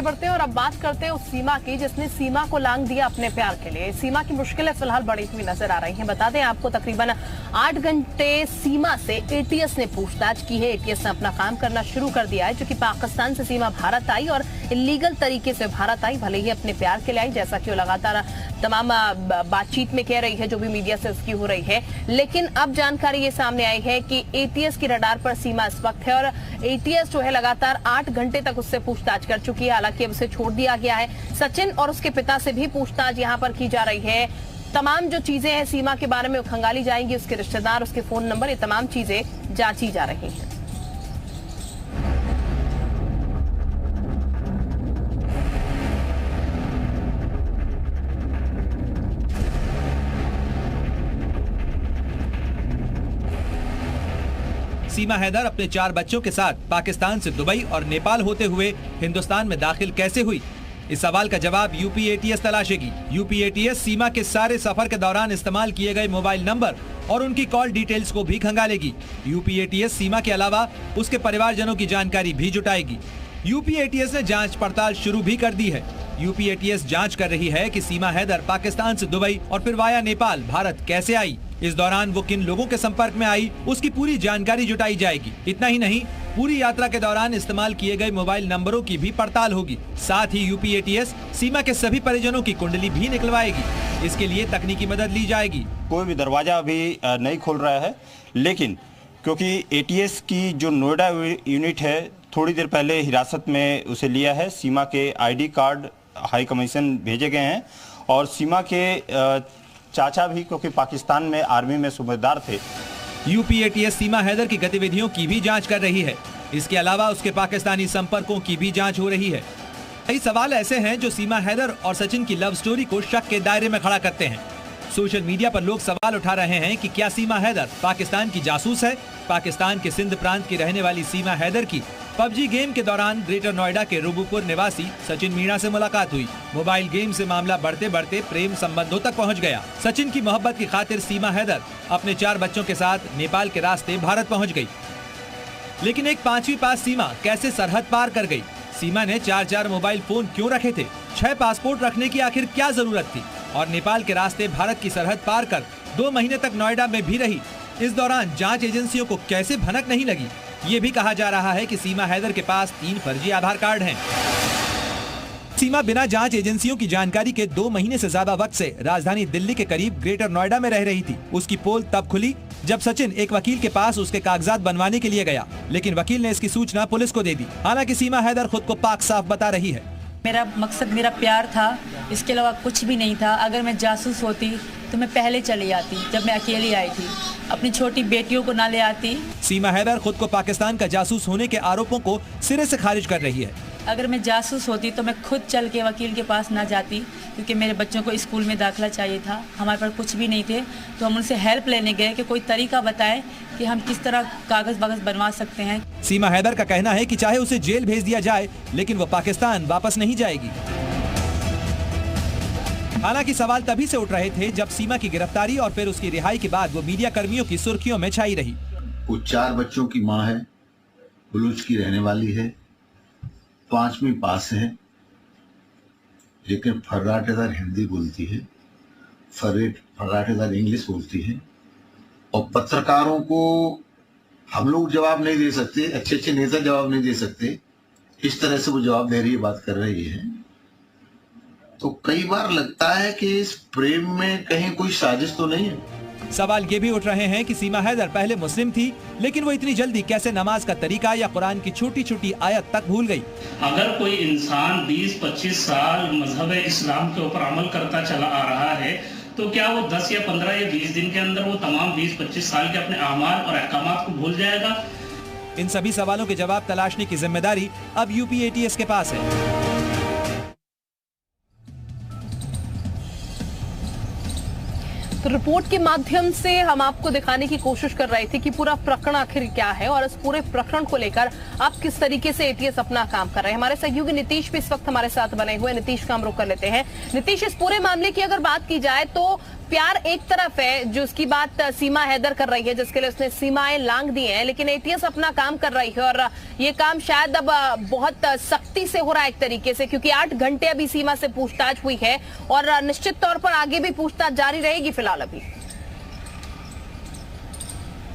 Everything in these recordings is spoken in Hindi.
बढ़ते हैं और अब बात करते हैं उस सीमा की जिसने सीमा को लांग दिया अपने प्यार के लिए। सीमा की मुश्किलें फिलहाल बढ़ी हुई नजर आ रही हैं। बता दें आपको, तकरीबन 8 घंटे सीमा से एटीएस ने पूछताछ की है। एटीएस ने अपना काम करना शुरू कर दिया है, जो कि पाकिस्तान से सीमा भारत आई और इलीगल तरीके से भारत आई, भले ही अपने प्यार के लिए आई, जैसा कि वो लगातार तमाम बातचीत में कह रही है, जो भी मीडिया से उसकी हो रही है। लेकिन अब जानकारी ये सामने आई है कि एटीएस की रडार पर सीमा इस वक्त है और एटीएस जो है लगातार 8 घंटे तक उससे पूछताछ कर चुकी है। हालांकि अब उसे छोड़ दिया गया है। सचिन और उसके पिता से भी पूछताछ यहां पर की जा रही है। तमाम जो चीजें हैं सीमा के बारे में खंगाली जाएंगी, उसके रिश्तेदार, उसके फोन नंबर, ये तमाम चीजें जांची जा रही हैं। सीमा हैदर अपने 4 बच्चों के साथ पाकिस्तान से दुबई और नेपाल होते हुए हिंदुस्तान में दाखिल कैसे हुई? इस सवाल का जवाब यूपी एटीएस तलाशेगी। यूपी एटीएस सीमा के सारे सफर के दौरान इस्तेमाल किए गए मोबाइल नंबर और उनकी कॉल डिटेल्स को भी खंगालेगी। यूपी एटीएस सीमा के अलावा उसके परिवारजनों की जानकारी भी जुटाएगी। यूपी एटीएस ने जांच पड़ताल शुरू भी कर दी है। यूपी एटीएस जांच कर रही है कि सीमा हैदर पाकिस्तान से दुबई और फिर वाया नेपाल भारत कैसे आई। इस दौरान वो किन लोगों के संपर्क में आई, उसकी पूरी जानकारी जुटाई जाएगी। इतना ही नहीं, पूरी यात्रा के दौरान इस्तेमाल किए गए मोबाइल नंबरों की भी पड़ताल होगी। साथ ही यूपी एटीएस सीमा के सभी परिजनों की कुंडली भी निकलवाएगी। इसके लिए तकनीकी मदद ली जाएगी। कोई भी दरवाजा अभी नहीं खोल रहा है, लेकिन क्योंकि एटीएस की जो नोएडा यूनिट है, थोड़ी देर पहले हिरासत में उसे लिया है। सीमा के आईडी कार्ड हाई कमीशन भेजे गए हैं और सीमा के चाचा भी, क्योंकि पाकिस्तान में आर्मी में सूबेदार थे। यूपी एटीएस सीमा हैदर की गतिविधियों की भी जांच कर रही है। इसके अलावा उसके पाकिस्तानी संपर्कों की भी जांच हो रही है। कई सवाल ऐसे हैं जो सीमा हैदर और सचिन की लव स्टोरी को शक के दायरे में खड़ा करते हैं। सोशल मीडिया पर लोग सवाल उठा रहे हैं कि क्या सीमा हैदर पाकिस्तान की जासूस है? पाकिस्तान के सिंध प्रांत की रहने वाली सीमा हैदर की पबजी गेम के दौरान ग्रेटर नोएडा के रूबुपुर निवासी सचिन मीणा से मुलाकात हुई। मोबाइल गेम से मामला बढ़ते बढ़ते प्रेम संबंधों तक पहुंच गया। सचिन की मोहब्बत की खातिर सीमा हैदर अपने 4 बच्चों के साथ नेपाल के रास्ते भारत पहुंच गई। लेकिन एक 5वीं पास सीमा कैसे सरहद पार कर गई? सीमा ने 4 मोबाइल फोन क्यों रखे थे? 6 पासपोर्ट रखने की आखिर क्या जरूरत थी? और नेपाल के रास्ते भारत की सरहद पार कर 2 महीने तक नोएडा में भी रही। इस दौरान जांच एजेंसियों को कैसे भनक नहीं लगी? ये भी कहा जा रहा है कि सीमा हैदर के पास 3 फर्जी आधार कार्ड हैं। सीमा बिना जांच एजेंसियों की जानकारी के 2 महीने से ज्यादा वक्त से राजधानी दिल्ली के करीब ग्रेटर नोएडा में रह रही थी। उसकी पोल तब खुली जब सचिन एक वकील के पास उसके कागजात बनवाने के लिए गया, लेकिन वकील ने इसकी सूचना पुलिस को दे दी। हालांकि सीमा हैदर खुद को पाक साफ बता रही है। मेरा मकसद मेरा प्यार था, इसके अलावा कुछ भी नहीं था। अगर मैं जासूस होती तो मैं पहले चली आती, जब मैं अकेली आई थी। अपनी छोटी बेटियों को ना ले आती। सीमा हैदर खुद को पाकिस्तान का जासूस होने के आरोपों को सिरे से खारिज कर रही है। अगर मैं जासूस होती तो मैं खुद चल के वकील के पास ना जाती, क्योंकि मेरे बच्चों को स्कूल में दाखिला चाहिए था। हमारे पास कुछ भी नहीं थे, तो हम उनसे हेल्प लेने गए कि कोई तरीका बताएं कि हम किस तरह कागज वागज बनवा सकते हैं। सीमा हैदर का कहना है कि चाहे उसे जेल भेज दिया जाए, लेकिन वो पाकिस्तान वापस नहीं जाएगी। हालांकि सवाल तभी से उठ रहे थे जब सीमा की गिरफ्तारी और फिर उसकी रिहाई के बाद वो मीडिया कर्मियों की सुर्खियों में छाई रही। वो 4 बच्चों की मां है, बलूच की रहने वाली है, 5वीं पास है, लेकिन फर्राटेदार हिंदी बोलती है, फर्राटेदार इंग्लिश बोलती है। और पत्रकारों को हम लोग जवाब नहीं दे सकते, अच्छे अच्छे नेता जवाब नहीं दे सकते, इस तरह से वो जवाब दे रही है, बात कर रही है। तो कई बार लगता है कि इस प्रेम में कहीं कोई साजिश तो नहीं है। सवाल ये भी उठ रहे हैं कि सीमा हैदर पहले मुस्लिम थी, लेकिन वो इतनी जल्दी कैसे नमाज का तरीका या कुरान की छोटी छोटी आयत तक भूल गई। अगर कोई इंसान 20-25 साल मजहब इस्लाम के ऊपर अमल करता चला आ रहा है, तो क्या वो 10 या 15 या 20 दिन के अंदर वो तमाम 20-25 साल के अपने अमाल और अहकामात को भूल जाएगा? इन सभी सवालों के जवाब तलाशने की जिम्मेदारी अब यूपी एटीएस के पास है। तो रिपोर्ट के माध्यम से हम आपको दिखाने की कोशिश कर रहे थे कि पूरा प्रकरण आखिर क्या है और इस पूरे प्रकरण को लेकर आप किस तरीके से एटीएस अपना काम कर रहे हैं। हमारे सहयोगी नीतीश भी इस वक्त हमारे साथ बने हुए। नीतीश का हम रुख कर लेते हैं। नीतीश, इस पूरे मामले की अगर बात की जाए तो प्यार एक तरफ है, जो उसकी बात सीमा हैदर कर रही है, जिसके लिए उसने सीमाएं लांघ दी हैं, लेकिन एटीएस अपना काम कर रही है और ये काम शायद अब बहुत सख्ती से हो रहा है एक तरीके से, क्योंकि 8 घंटे अभी सीमा से पूछताछ हुई है और निश्चित तौर पर आगे भी पूछताछ जारी रहेगी फिलहाल अभी।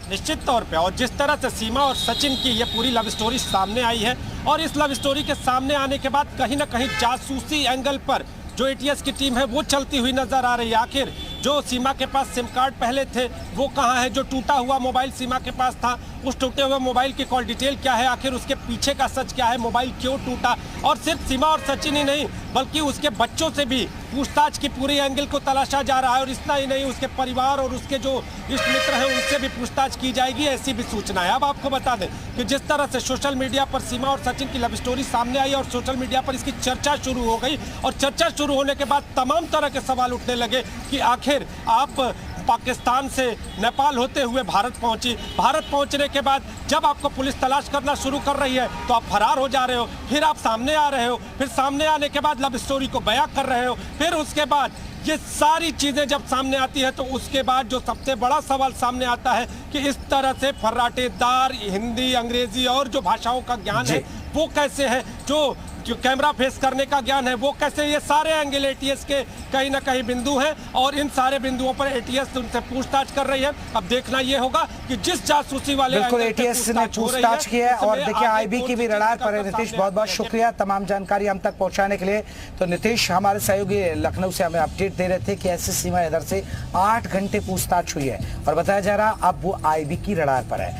निश्चित तौर पे, और जिस तरह से सीमा और सचिन की ये पूरी लव स्टोरी सामने आई है और इस लव स्टोरी के सामने आने के बाद कहीं ना कहीं जासूसी एंगल पर जो एटीएस की टीम है वो चलती हुई नजर आ रही है। आखिर जो सीमा के पास सिम कार्ड पहले थे वो कहाँ है, जो टूटा हुआ मोबाइल सीमा के पास था उस टूटे हुए मोबाइल की कॉल डिटेल क्या है, आखिर उसके पीछे का सच क्या है, मोबाइल क्यों टूटा। और सिर्फ सीमा और सचिन ही नहीं बल्कि उसके बच्चों से भी पूछताछ की पूरी एंगल को तलाशा जा रहा है और इतना ही नहीं, उसके परिवार और उसके जो इष्ट मित्र हैं उनसे भी पूछताछ की जाएगी, ऐसी भी सूचना है। अब आपको बता दें कि जिस तरह से सोशल मीडिया पर सीमा और सचिन की लव स्टोरी सामने आई और सोशल मीडिया पर इसकी चर्चा शुरू हो गई और चर्चा शुरू होने के बाद तमाम तरह के सवाल उठने लगे कि आखिर आप पाकिस्तान से नेपाल होते हुए भारत पहुंची, भारत पहुंचने के बाद जब आपको पुलिस तलाश करना शुरू कर रही है तो आप फरार हो जा रहे हो, फिर आप सामने आ रहे हो, फिर सामने आने के बाद लव स्टोरी को बयां कर रहे हो, फिर उसके बाद ये सारी चीजें जब सामने आती है तो उसके बाद जो सबसे बड़ा सवाल सामने आता है कि इस तरह से फर्राटेदार हिंदी, अंग्रेजी और जो भाषाओं का ज्ञान है वो कैसे है, जो कैमरा फेस करने का ज्ञान है वो कैसे, ये सारे एंगल एटीएस के कहीं ना कहीं बिंदु हैं और इन सारे बिंदुओं पर एटीएस उनसे पूछताछ कर रही है। अब देखना ये होगा कि जिस जासूसी वाले बिल्कुल एटीएस ने पूछताछ की है और देखिए आईबी की भी रडार पर है। नीतीश बहुत बहुत शुक्रिया तमाम जानकारी हम तक पहुंचाने के लिए। तो नीतीश हमारे सहयोगी लखनऊ से हमें अपडेट दे रहे थे कि ऐसे सीमा हैदर से 8 घंटे पूछताछ हुई है और बताया जा रहा अब वो आईबी की रडार पर है।